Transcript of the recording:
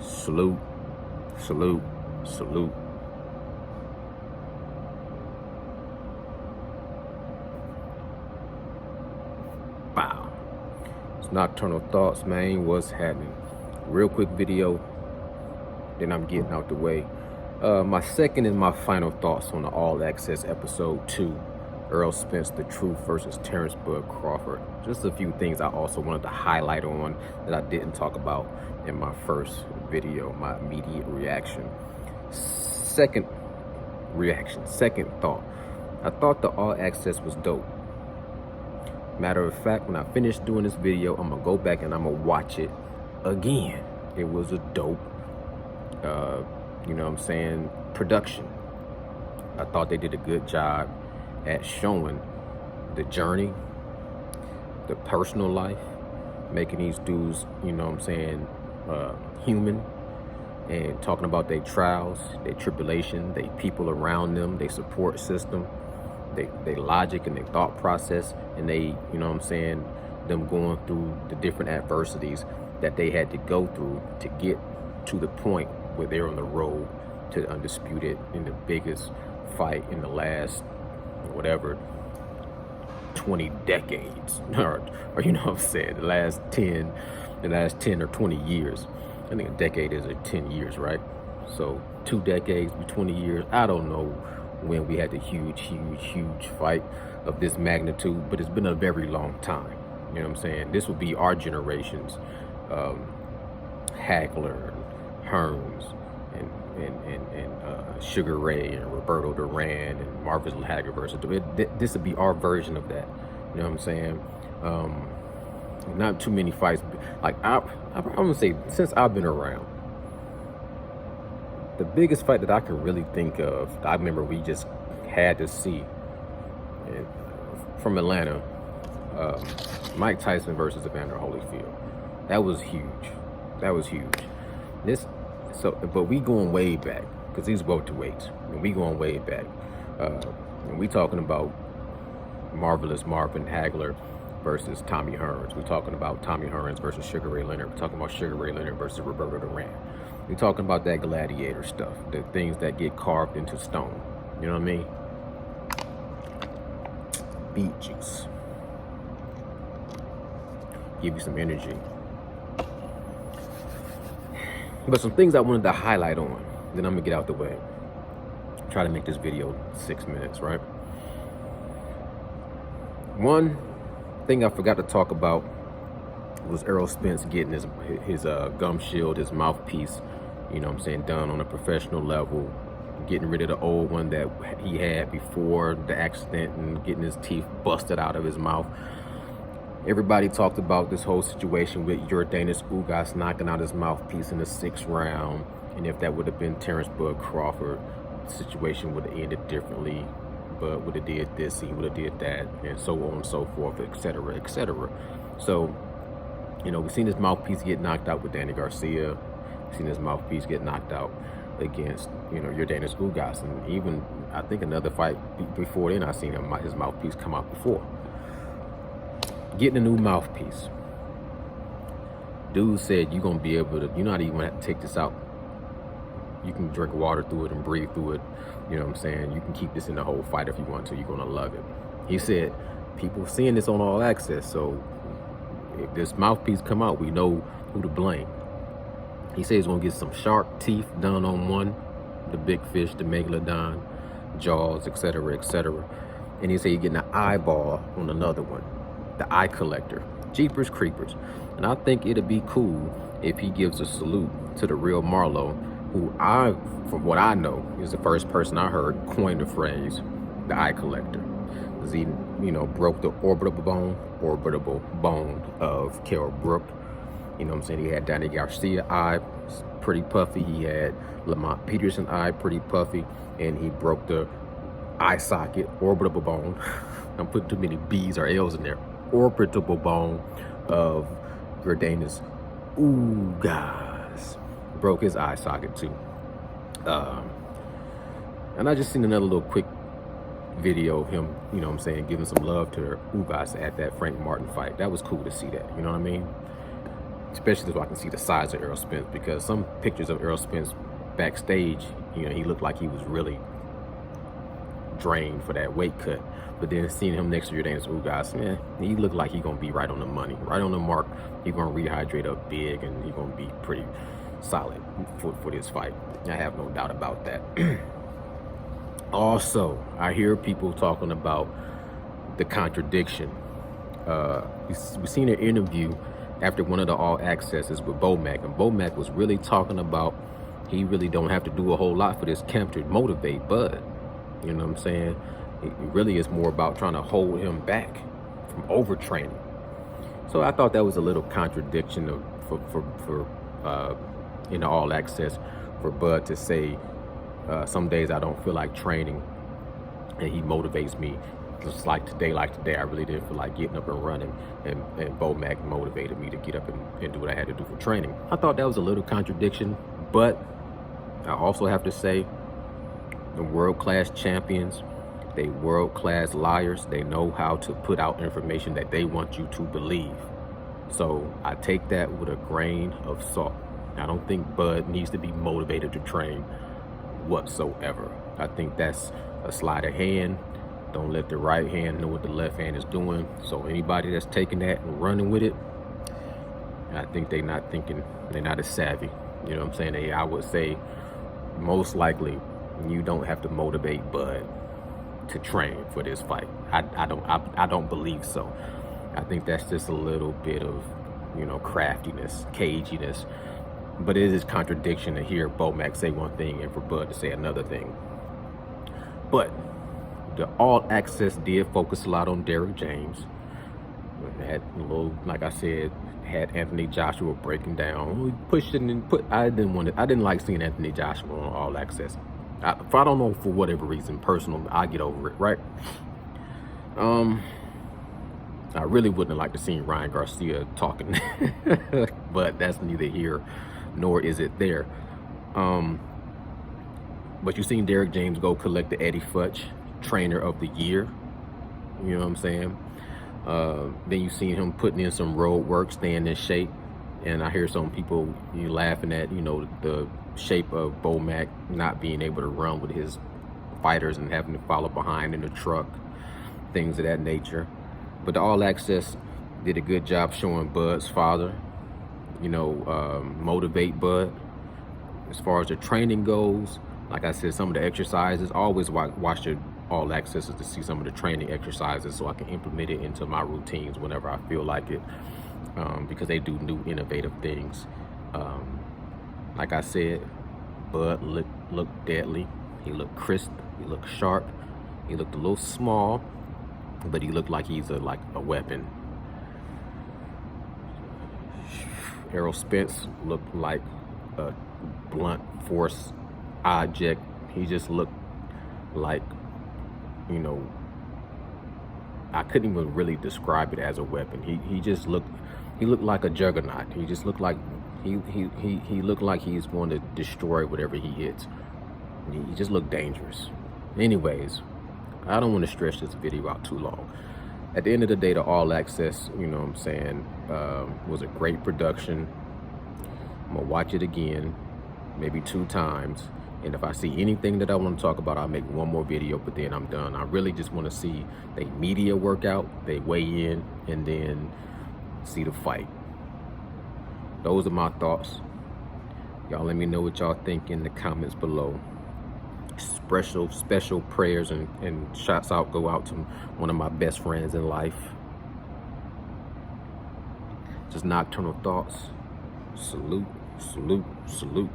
Salute, salute, salute. Wow. It's Nocturnal Thoughts, man. What's happening? Real quick video, then I'm getting out the way. My second and my final thoughts on the All Access episode 2, Errol Spence, The Truth versus Terrance Crawford. Just a few things I also wanted to highlight on that I didn't talk about in my first video, my immediate reaction. Second thought. I thought the All Access was dope. Matter of fact, when I finish doing this video, I'm gonna go back and I'm gonna watch it again. It was a dope, production. I thought they did a good job at showing the journey, the personal life, making these dudes, human, and talking about their trials, their tribulation, their people around them, their support system, their logic and their thought process, and them going through the different adversities that they had to go through to get to the point where they're on the road to undisputed in the biggest fight in the last, 20 decades, or the last 10 or 20 years. I think a decade is 10 years, right? So 2 decades, 20 years. I don't know when we had the huge fight of this magnitude, but it's been a very long time. You know what I'm saying? This will be our generation's Hagler, Hearns, and Sugar Ray and Roberto Duran and Marvis Hagler versus this would be our version of that. You know what I'm saying? Not too many fights. Like I'm gonna say, since I've been around, the biggest fight that I can really think of, I remember we just had to see, from Atlanta, Mike Tyson versus Evander Holyfield. That was huge. But we going way back, because these welterweights, and we going way back. And we talking about Marvelous Marvin Hagler versus Tommy Hearns. We're talking about Tommy Hearns versus Sugar Ray Leonard. We're talking about Sugar Ray Leonard versus Roberto Duran. We're talking about that gladiator stuff, the things that get carved into stone. You know what I mean? Beet juice. Give you some energy. But some things I wanted to highlight on, then I'm gonna get out the way. Try to make this video 6 minutes, right? One thing I forgot to talk about was Errol Spence getting his gum shield, his mouthpiece, done on a professional level, getting rid of the old one that he had before the accident and getting his teeth busted out of his mouth. Everybody talked about this whole situation with Yordenis Ugas knocking out his mouthpiece in the 6th round, and if that would have been Terrance Crawford, the situation would have ended differently, but would have did this, he would have did that, and so on and so forth, etc., etc. So, we've seen his mouthpiece get knocked out with Danny Garcia. We've seen his mouthpiece get knocked out against, Yordenis Ugas, and even I think another fight before then, I seen his mouthpiece come out before. Getting a new mouthpiece. Dude said you're gonna be able to, you're not even gonna have to take this out. You can drink water through it and breathe through it. You know what I'm saying? You can keep this in the whole fight if you want to. You're gonna love it. He said people seeing this on All Access, so if this mouthpiece come out, we know who to blame. He said he's gonna get some shark teeth done on one, the big fish, the megalodon, jaws, etc., etc. And he said he's getting an eyeball on another one, the eye collector. Jeepers creepers. And I think it'd be cool if he gives a salute to the real Marlowe, who from what I know, is the first person I heard coin the phrase, the eye collector. Because he, broke the orbital bone of Kell Brook. You know what I'm saying? He had Danny Garcia eye, pretty puffy. He had Lamont Peterson eye, pretty puffy. And he broke the eye socket, orbital bone. I'm putting too many B's or L's in there. Orbital bone of Yordenis Ugas. Broke his eye socket too. And I just seen another little quick video of him, giving some love to Ugas at that Frank Martin fight. That was cool to see that, you know what I mean? especially so I can see the size of Errol Spence, because some pictures of Errol Spence backstage, he looked like he was really drained for that weight cut. But then seeing him next to your dance, guys, man, he looked like he gonna be right on the money, right on the mark. He gonna rehydrate up big, and he gonna be pretty solid for this fight. I have no doubt about that. Also, I hear people talking about the contradiction. We seen an interview after one of the All Accesses with Bomac, and Bomac was really talking about he really don't have to do a whole lot for this camp to motivate Bud. You know what I'm saying? It really is more about trying to hold him back from overtraining. So I thought that was a little contradiction for in the All Access for Bud to say, some days I don't feel like training, and he motivates me. Just like today, I really didn't feel like getting up and running, and Bomac motivated me to get up and do what I had to do for training. I thought that was a little contradiction, but I also have to say, the world-class champions, they world-class liars. They know how to put out information that they want you to believe. So I take that with a grain of salt. I don't think Bud needs to be motivated to train whatsoever. I think that's a sleight of hand. Don't let the right hand know what the left hand is doing. So anybody that's taking that and running with it, I think they're not as savvy. You know what I'm saying? I would say most likely you don't have to motivate Bud to train for this fight. I don't believe so. I think that's just a little bit of, craftiness, caginess. But it is contradiction to hear Bomac say one thing and for Bud to say another thing. But the All Access did focus a lot on Derrick James. Had a little, like I said, had Anthony Joshua breaking down. We pushed it and I didn't like seeing Anthony Joshua on All Access. If I don't know, for whatever reason, personal, I get over it, right? I really wouldn't have liked to see Ryan Garcia talking, but that's neither here nor is it there. But you've seen Derrick James go collect the Eddie Futch Trainer of the Year. You know what I'm saying? Then you've seen him putting in some road work, staying in shape. And I hear some people laughing at, the shape of Bomac not being able to run with his fighters and having to follow behind in the truck, things of that nature. But the All Access did a good job showing Bud's father, motivate Bud. As far as the training goes, like I said, some of the exercises, I always watch the All Accesses to see some of the training exercises so I can implement it into my routines whenever I feel like it, because they do new innovative things. Like I said, Bud looked deadly. He looked crisp. He looked sharp. He looked a little small, but he looked like he's a weapon. Errol Spence looked like a blunt force object. He just looked like, I couldn't even really describe it as a weapon. He looked like a juggernaut. He just looked like he looked like he's going to destroy whatever he hits. He just looked dangerous. Anyways, I don't want to stretch this video out too long. At the end of the day, the All Access, was a great production. I'm gonna watch it again, maybe 2 times. And if I see anything that I want to talk about, I'll make one more video, but then I'm done. I really just want to see the media workout, they weigh in, and then see the fight. Those are my thoughts. Y'all let me know what y'all think in the comments below. Special prayers and shots out go out to one of my best friends in life. Just Nocturnal Thoughts. Salute, salute, salute.